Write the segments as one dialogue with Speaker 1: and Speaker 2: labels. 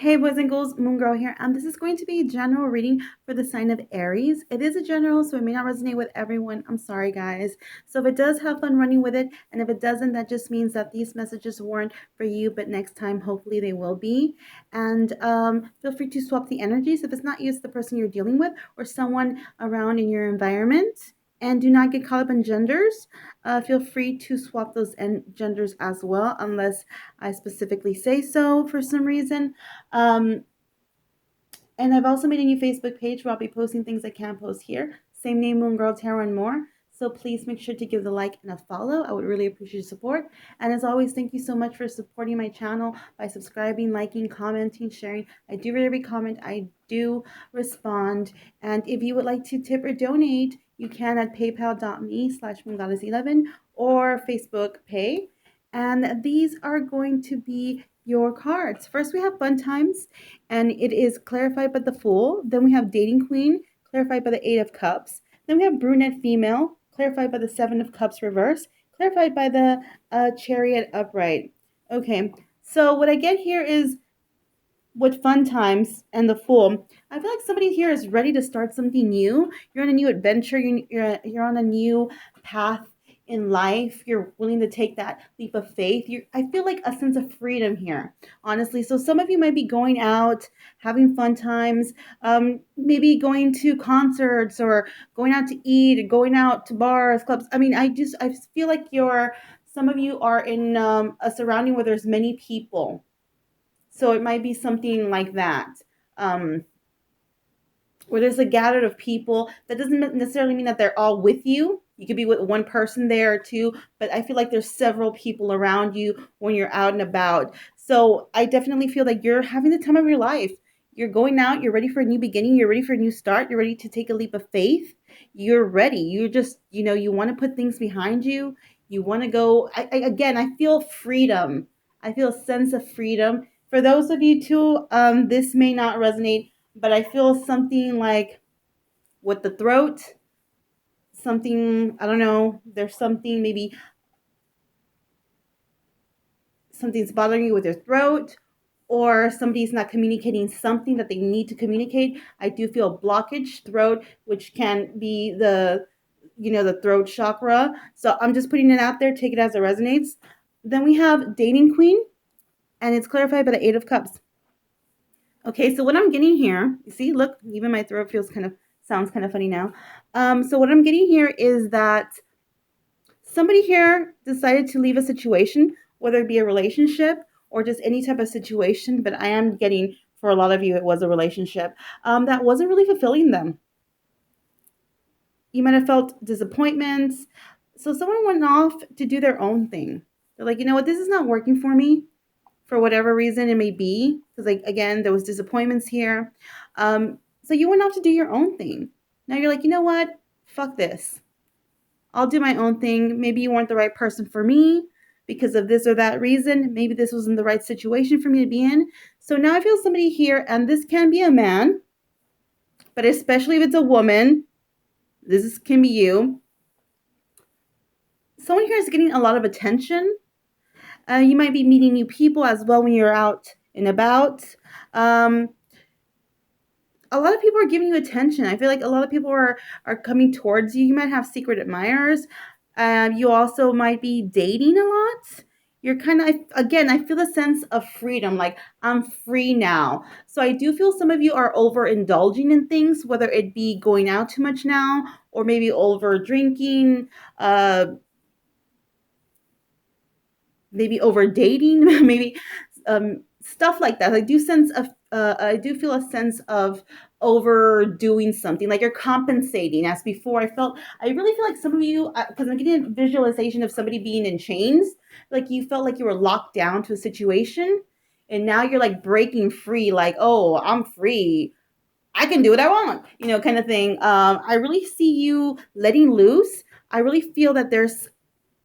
Speaker 1: Hey boys and girls, Moon Girl here, and this is going to be a general reading for the sign of Aries. It is a general, so it may not resonate with everyone. I'm sorry, guys. So if it does, have fun running with it, and if it doesn't, that just means that these messages weren't for you, but next time, hopefully they will be. And feel free to swap the energies. If it's not you, it's the person you're dealing with or someone around in your environment. And do not get caught up in genders. Feel free to swap those genders as well, unless I specifically say so for some reason. Um, and I've also made a new Facebook page where I'll be posting things I can't post here. Same name, Moon Girl Tarot and more. So please make sure to give the like and a follow. I would really appreciate your support. And as always, thank you so much for supporting my channel by subscribing, liking, commenting, sharing. I do read every comment. I do respond. And if you would like to tip or donate, you can at paypal.me/moongoddess11 or Facebook Pay. And these are going to be your cards. First, we have Fun Times, and it is clarified by the Fool. Then we have Dating Queen, clarified by the Eight of Cups. Then we have Brunette Female, clarified by the Seven of Cups reverse, clarified by the Chariot upright. Okay, so what I get here is with Fun Times and the Fool, I feel like somebody here is ready to start something new. You're on a new adventure. You're on a new path in life. You're willing to take that leap of faith. I feel like a sense of freedom here, honestly. So some of you might be going out, having fun times, maybe going to concerts or going out to eat, or going out to bars, clubs. I mean, I feel like some of you are in a surrounding where there's many people, so it might be something like that, um, where there's a gathered of people. That doesn't necessarily mean that they're all with you. You could be with one person there or two, but I feel like there's several people around you when you're out and about. So I definitely feel like you're having the time of your life. You're going out, you're ready for a new beginning, you're ready for a new start, you're ready to take a leap of faith. You're ready. You're just, you want to put things behind you. You want to go. Again, I feel freedom. I feel a sense of freedom. For those of you too, this may not resonate, but I feel something like with the throat, something, I don't know, there's something, maybe something's bothering you with your throat, or somebody's not communicating something that they need to communicate. I do feel blockage, throat, which can be the throat chakra. So I'm just putting it out there, take it as it resonates. Then we have Dating Queen, and it's clarified by the Eight of Cups. Okay, so what I'm getting here, you see, look, even my throat sounds kind of funny now. So what I'm getting here is that somebody here decided to leave a situation, whether it be a relationship or just any type of situation, but I am getting, for a lot of you, it was a relationship that wasn't really fulfilling them. You might have felt disappointments. So someone went off to do their own thing. They're like, you know what, this is not working for me, for whatever reason it may be, because again, there was disappointments here. So you went off to do your own thing. Now you're like, you know what? Fuck this. I'll do my own thing. Maybe you weren't the right person for me because of this or that reason. Maybe this wasn't the right situation for me to be in. So now I feel somebody here, and this can be a man, but especially if it's a woman, can be you. Someone here is getting a lot of attention. You might be meeting new people as well when you're out and about. A lot of people are giving you attention. I feel like a lot of people are coming towards you. You might have secret admirers. You also might be dating a lot. You're kind of, again, I feel a sense of freedom, like I'm free now. So I do feel some of you are overindulging in things, whether it be going out too much now or maybe over drinking, maybe over dating, maybe stuff like that. I do feel a sense of overdoing something, like you're compensating. As before, I really feel like some of you, because I'm getting a visualization of somebody being in chains, like you felt like you were locked down to a situation, and now you're like breaking free, like, oh, I'm free. I can do what I want, kind of thing. I really see you letting loose. I really feel that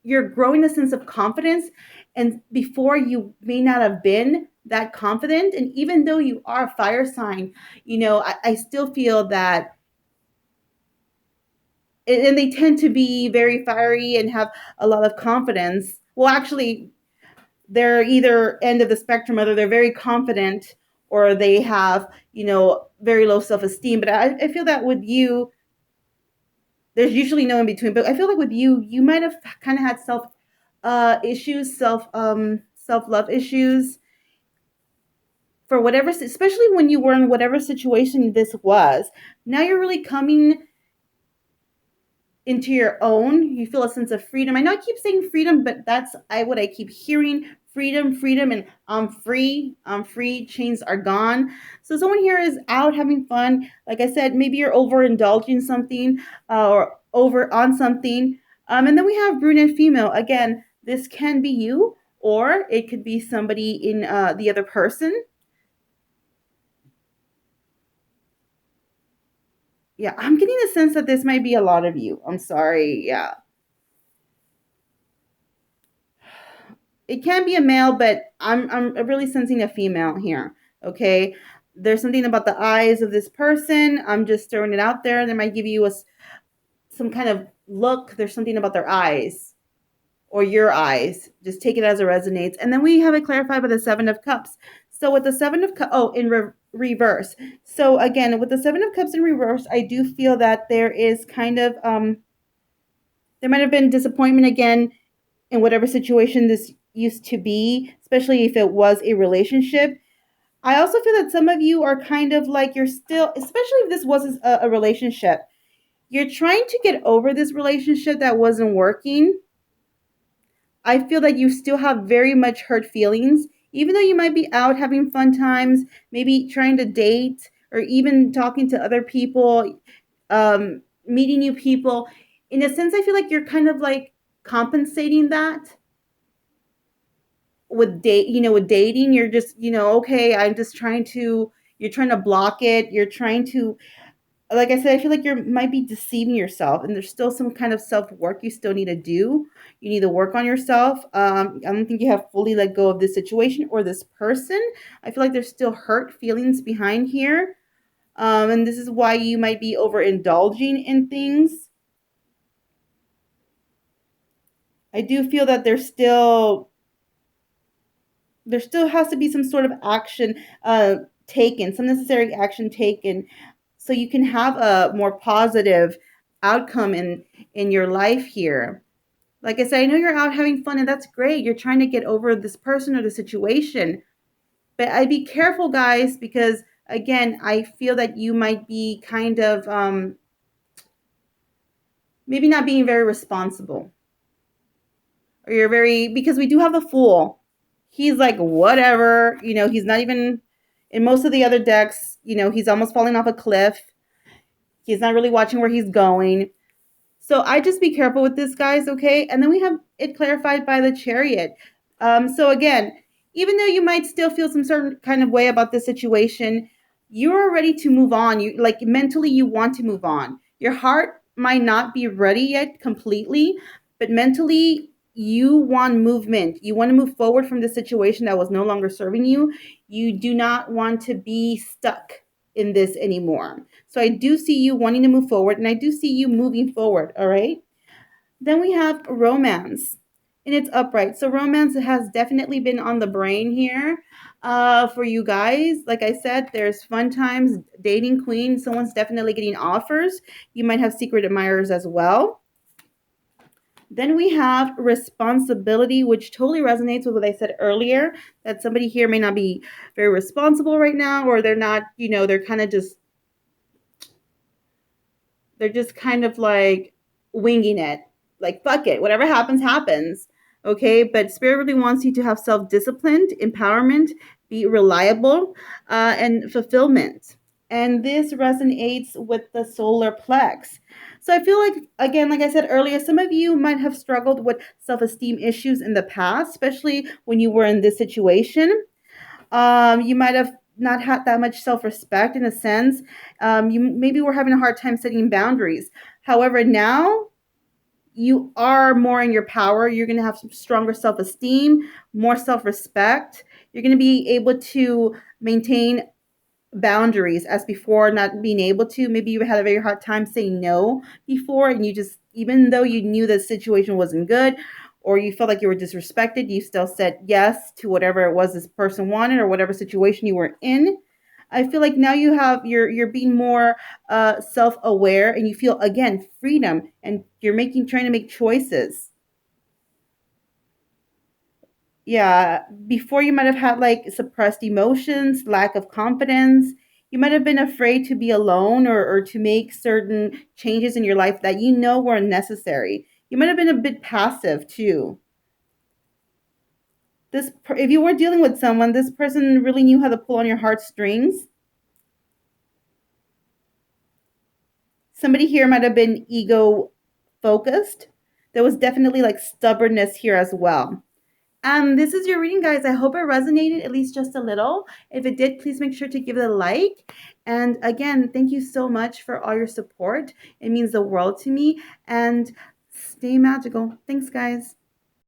Speaker 1: you're growing a sense of confidence, and before you may not have been that confident. And even though you are a fire sign, I still feel that, and they tend to be very fiery and have a lot of confidence. Well, actually, they're either end of the spectrum, whether they're very confident or they have, very low self-esteem. But I feel that with you, there's usually no in between. But I feel like with you, you might have kind of had issues, self love issues for whatever, especially when you were in whatever situation this was. Now you're really coming into your own. You feel a sense of freedom. I know I keep saying freedom, but that's what I keep hearing. Freedom, freedom, and I'm free. I'm free. Chains are gone. So someone here is out having fun. Like I said, maybe you're overindulging something, or over on something. And then we have brunette female. Again, this can be you, or it could be somebody in the other person. Yeah, I'm getting the sense that this might be a lot of you. I'm sorry. Yeah. It can be a male, but I'm really sensing a female here. Okay. There's something about the eyes of this person. I'm just throwing it out there. They might give you some kind of look. There's something about their eyes or your eyes. Just take it as it resonates. And then we have it clarified by the Seven of Cups. So with the Seven of Cups, in reverse. So again, with the Seven of Cups in reverse, I do feel that there is kind of there might have been disappointment again in whatever situation this used to be, especially if it was a relationship. I also feel that some of you are kind of like you're still, especially if this was a relationship, you're trying to get over this relationship that wasn't working. I feel that you still have very much hurt feelings, even though you might be out having fun times, maybe trying to date or even talking to other people, meeting new people. In a sense, I feel like you're kind of like compensating that with dating. You're just, okay, I'm just trying to, you're trying to block it. You're trying to, like I said, I feel like you might be deceiving yourself, and there's still some kind of self-work you still need to do. You need to work on yourself. I don't think you have fully let go of this situation or this person. I feel like there's still hurt feelings behind here. And this is why you might be overindulging in things. I do feel that there still has to be some sort of action taken, some necessary action taken, so you can have a more positive outcome in your life here. Like I said, I know you're out having fun, and that's great. You're trying to get over this person or the situation, but I'd be careful, guys, because again, I feel that you might be kind of maybe not being very responsible, or you're very, because we do have the Fool. He's like, whatever, he's not even in most of the other decks. He's almost falling off a cliff. He's not really watching where he's going. So I just be careful with this, guys, okay? And then we have it clarified by the Chariot. So again, even though you might still feel some certain kind of way about this situation, you're ready to move on. You, like, mentally, you want to move on. Your heart might not be ready yet completely, but mentally you want movement. You want to move forward from the situation that was no longer serving you. You do not want to be stuck in this anymore. So I do see you wanting to move forward, and I do see you moving forward, all right? Then we have romance, and it's upright. So romance has definitely been on the brain here for you guys. Like I said, there's fun times, dating queen. Someone's definitely getting offers. You might have secret admirers as well. Then we have responsibility, which totally resonates with what I said earlier, that somebody here may not be very responsible right now, or they're not, they're just kind of like winging it. Like, fuck it, whatever happens, happens. Okay, but Spirit really wants you to have self-disciplined, empowerment, be reliable, and fulfillment. And this resonates with the solar plex. So I feel like, again, like I said earlier, some of you might have struggled with self-esteem issues in the past, especially when you were in this situation. You might have not had that much self-respect in a sense. You maybe were having a hard time setting boundaries. However, now you are more in your power. You're going to have some stronger self-esteem, more self-respect. You're going to be able to maintain boundaries as before not being able to. Maybe you had a very hard time saying no before, and you just, even though you knew the situation wasn't good, or you felt like you were disrespected, you still said yes to whatever it was this person wanted or whatever situation you were in. I feel like now you're being more self-aware, and you feel again freedom, and you're making trying to make choices. Yeah, before you might have had like suppressed emotions, lack of confidence. You might have been afraid to be alone, or to make certain changes in your life that you know were unnecessary. You might have been a bit passive too. If you were dealing with someone, this person really knew how to pull on your heartstrings. Somebody here might have been ego focused. There was definitely like stubbornness here as well. This is your reading, guys. I hope it resonated at least just a little. If it did, please make sure to give it a like. And again, thank you so much for all your support. It means the world to me. And stay magical. Thanks, guys.